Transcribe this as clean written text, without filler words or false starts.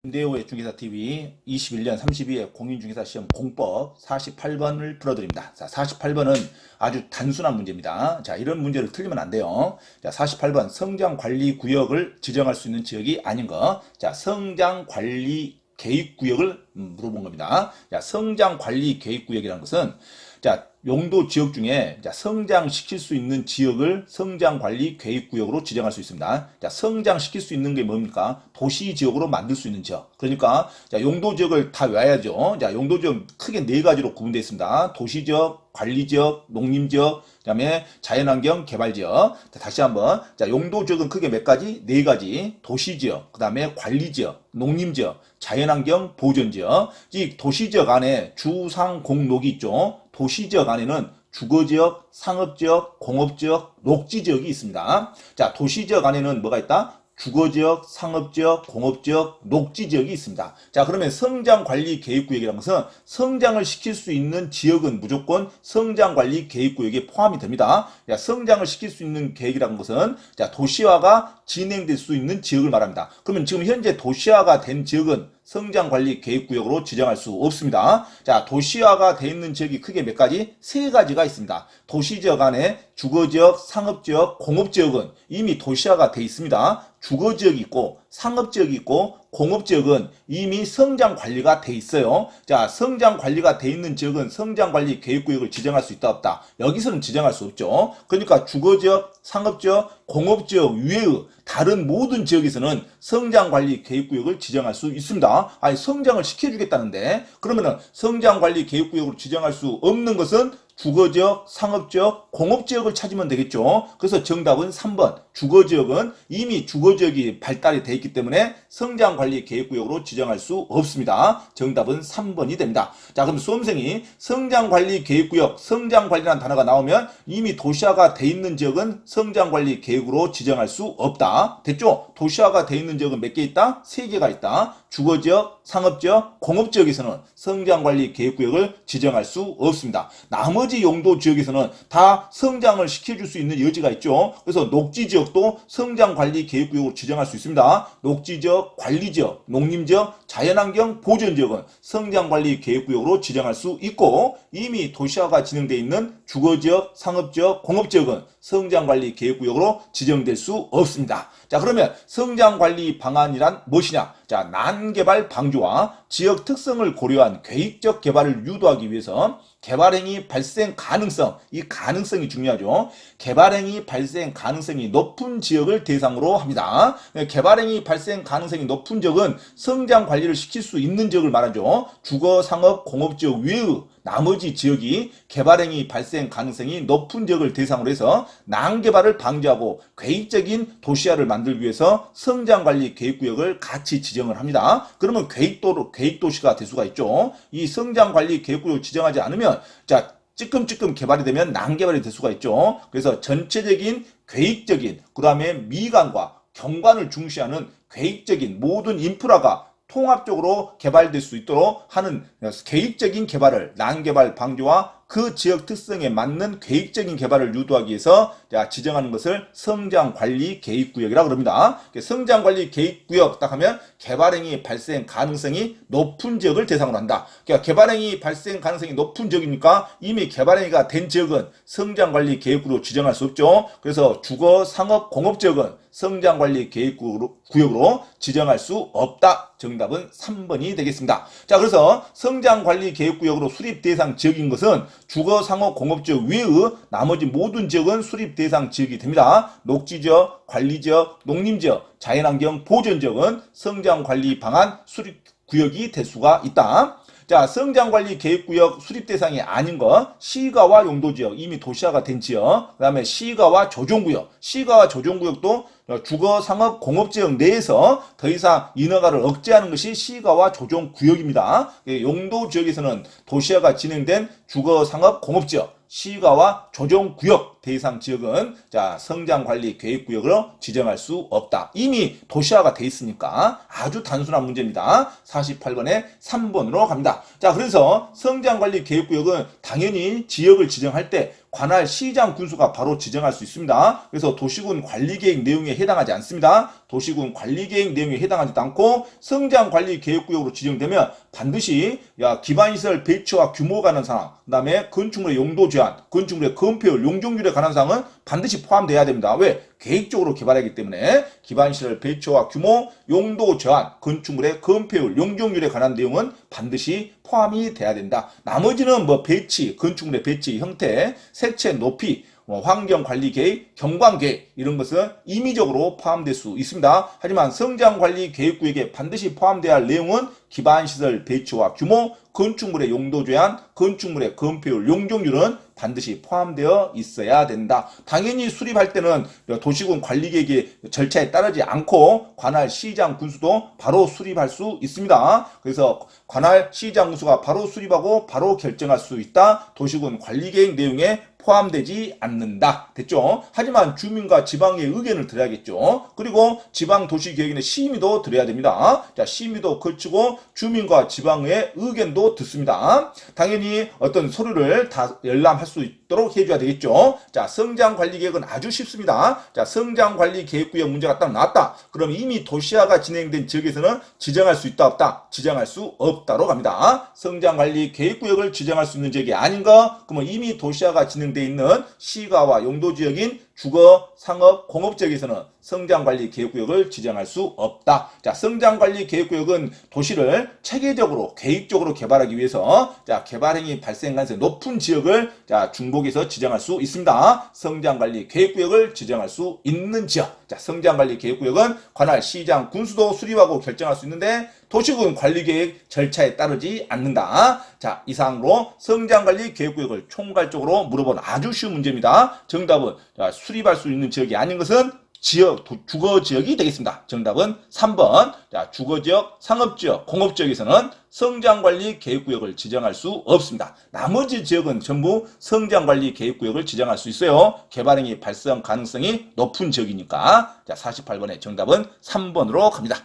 임대호의 중개사TV 21년 32회 공인중개사 시험 공법 48번을 풀어드립니다. 자, 48번은 아주 단순한 문제입니다. 자, 이런 문제를 틀리면 안 돼요. 자, 48번 성장관리구역을 지정할 수 있는 지역이 아닌 거. 자, 성장관리계획구역을 물어본 겁니다. 자, 성장관리계획구역이라는 것은 자, 용도 지역 중에 성장시킬 수 있는 지역을 성장관리계획구역으로 지정할 수 있습니다. 자, 성장시킬 수 있는 게 뭡니까? 도시지역으로 만들 수 있는 지역. 그러니까 자, 용도지역을 다 외워야죠. 자, 용도지역 크게 네 가지로 구분되어 있습니다. 도시지역, 관리지역, 농림지역, 그다음에 자연환경 개발지역. 자, 다시 한번 자, 용도지역은 크게 몇 가지? 네 가지. 도시지역, 그다음에 관리지역, 농림지역, 자연환경 보존지역. 이 도시지역 안에 주상공록이 있죠. 도시지역 안에는 주거지역, 상업지역, 공업지역, 녹지지역이 있습니다. 자, 도시지역 안에는 뭐가 있다? 주거지역, 상업지역, 공업지역, 녹지지역이 있습니다. 자, 그러면 성장관리계획구역이라는 것은 성장을 시킬 수 있는 지역은 무조건 성장관리계획구역에 포함이 됩니다. 자, 성장을 시킬 수 있는 계획이라는 것은 자, 도시화가 진행될 수 있는 지역을 말합니다. 그러면 지금 현재 도시화가 된 지역은 성장관리계획구역으로 지정할 수 없습니다. 자, 도시화가 되어 있는 지역이 크게 몇 가지? 세 가지가 있습니다. 도시지역 안에 주거지역, 상업지역, 공업지역은 이미 도시화가 되어 있습니다. 주거지역이 있고 상업지역이 있고 공업지역은 이미 성장관리가 돼 있어요. 자, 성장관리가 돼 있는 지역은 성장관리계획구역을 지정할 수 있다 없다? 여기서는 지정할 수 없죠. 그러니까 주거지역, 상업지역, 공업지역 외의 다른 모든 지역에서는 성장관리계획구역을 지정할 수 있습니다. 아니, 성장을 시켜주겠다는데 그러면은 성장관리계획구역으로 지정할 수 없는 것은 주거지역, 상업지역, 공업지역을 찾으면 되겠죠. 그래서 정답은 3번. 주거지역은 이미 주거지역이 발달이 되어 있기 때문에 성장관리계획구역으로 지정할 수 없습니다. 정답은 3번이 됩니다. 자, 그럼 수험생이 성장관리계획구역, 성장관리라는 단어가 나오면 이미 도시화가 되어 있는 지역은 성장관리계획으로 지정할 수 없다. 됐죠? 도시화가 되어 있는 지역은 몇 개 있다? 3개가 있다. 주거지역, 상업지역, 공업지역에서는 성장관리계획구역을 지정할 수 없습니다. 나머지 용도 지역에서는 다 성장을 시켜줄 수 있는 여지가 있죠. 그래서 녹지지역도 성장관리계획구역으로 지정할 수 있습니다. 녹지지역, 관리지역, 농림지역, 자연환경 보존지역은 성장관리계획구역으로 지정할 수 있고 이미 도시화가 진행되어 있는 주거지역, 상업지역, 공업지역은 성장관리계획구역으로 지정될 수 없습니다. 자, 그러면 성장관리 방안이란 무엇이냐? 자, 난개발 방지와 지역 특성을 고려한 계획적 개발을 유도하기 위해서 개발행위 발생 가능성, 이 가능성이 중요하죠. 개발행위 발생 가능성이 높은 지역을 대상으로 합니다. 개발행위 발생 가능성이 높은 지역은 성장관리를 시킬 수 있는 지역을 말하죠. 주거, 상업, 공업지역 외의 나머지 지역이 개발행위 발생 가능성이 높은 지역을 대상으로 해서 난개발을 방지하고 계획적인 도시화를 만들기 위해서 성장관리계획구역을 같이 지정을 합니다. 그러면 계획도시가 될 수가 있죠. 이 성장관리계획구역을 지정하지 않으면 자, 찌끔찌끔 개발이 되면 난개발이 될 수가 있죠. 그래서 전체적인 계획적인 그 다음에 미관과 경관을 중시하는 계획적인 모든 인프라가 통합적으로 개발될 수 있도록 하는 계획적인 개발을 난개발 방지와 그 지역 특성에 맞는 계획적인 개발을 유도하기 위해서 지정하는 것을 성장관리계획구역이라고 합니다. 성장관리계획구역 딱 하면 개발행위 발생 가능성이 높은 지역을 대상으로 한다. 그러니까 개발행위 발생 가능성이 높은 지역이니까 이미 개발행위가 된 지역은 성장관리계획구역으로 지정할 수 없죠. 그래서 주거, 상업, 공업지역은 성장관리계획구역으로 지정할 수 없다. 정답은 3번이 되겠습니다. 자, 그래서 성장관리계획구역으로 수립 대상 지역인 것은 주거, 상업, 공업지역 외의 나머지 모든 지역은 수립 대상 지역이 됩니다. 녹지지역, 관리지역, 농림지역, 자연환경 보존지역은 성장관리 방안 수립 구역이 될 수가 있다. 자, 성장관리계획구역 수립 대상이 아닌 것, 시가와 용도지역, 이미 도시화가 된 지역, 그 다음에 시가와 조정구역, 시가와 조정구역도 주거, 상업, 공업지역 내에서 더 이상 인허가를 억제하는 것이 시가와 조정구역입니다. 용도지역에서는 도시화가 진행된 주거, 상업, 공업지역, 시가와 조정구역 대상 지역은 자, 성장관리계획구역으로 지정할 수 없다. 이미 도시화가 돼 있으니까 아주 단순한 문제입니다. 48번에 3번으로 갑니다. 자, 그래서 성장관리계획구역은 당연히 지역을 지정할 때 관할 시장 군수가 바로 지정할 수 있습니다. 그래서 도시군 관리계획 내용에 해당하지 않습니다. 도시군 관리계획 내용에 해당하지 않고 성장관리계획구역으로 지정되면 반드시 기반시설 배치와 규모에 관한 사항, 그 다음에 건축물의 용도 제한, 건축물의 건폐율, 용적률에 관한 사항은 반드시 포함돼야 됩니다. 왜? 계획적으로 개발하기 때문에 기반시설 배치와 규모, 용도 제한, 건축물의 건폐율, 용적률에 관한 내용은 반드시 포함이 돼야 된다. 나머지는 뭐 배치, 건축물의 배치 형태, 색채 높이, 환경관리계획, 경관계획 이런 것은 임의적으로 포함될 수 있습니다. 하지만 성장관리계획구역에 반드시 포함돼야 할 내용은 기반시설 배치와 규모, 건축물의 용도 제한, 건축물의 건폐율, 용적률은 반드시 포함되어 있어야 된다. 당연히 수립할 때는 도시군 관리계획의 절차에 따르지 않고 관할 시장 군수도 바로 수립할 수 있습니다. 그래서 관할 시장 군수가 바로 수립하고 바로 결정할 수 있다. 도시군 관리계획 내용에 포함되지 않는다. 됐죠? 하지만 주민과 지방의 의견을 들어야겠죠. 그리고 지방도시계획에는 심의도 들어야 됩니다. 자, 심의도 거치고 주민과 지방의 의견도 듣습니다. 당연히 어떤 서류를 다 열람할 수 있도록 해줘야 되겠죠. 자, 성장관리계획은 아주 쉽습니다. 자, 성장관리계획구역 문제가 딱 나왔다. 그럼 이미 도시화가 진행된 지역에서는 지정할 수 있다 없다? 지정할 수 없다로 갑니다. 성장관리계획구역을 지정할 수 있는 지역이 아닌가? 그러면 이미 도시화가 진행돼 있는 시가와 용도지역인 주거, 상업, 공업지역에서는 성장관리계획구역을 지정할 수 없다. 자, 성장관리계획구역은 도시를 체계적으로, 계획적으로 개발하기 위해서 개발행위 발생 가능성이 높은 지역을 중복해서 지정할 수 있습니다. 성장관리계획구역을 지정할 수 있는 지역. 자, 성장관리계획구역은 관할 시장 군수도 수립하고 결정할 수 있는데 도시군 관리계획 절차에 따르지 않는다. 자, 이상으로 성장관리계획구역을 총괄적으로 물어본 아주 쉬운 문제입니다. 정답은 수립할 수 있는 지역이 아닌 것은 지역, 주거지역이 되겠습니다. 정답은 3번. 자, 주거지역, 상업지역, 공업지역에서는 성장관리계획구역을 지정할 수 없습니다. 나머지 지역은 전부 성장관리계획구역을 지정할 수 있어요. 개발행위 발생 가능성이 높은 지역이니까. 자, 48번의 정답은 3번으로 갑니다.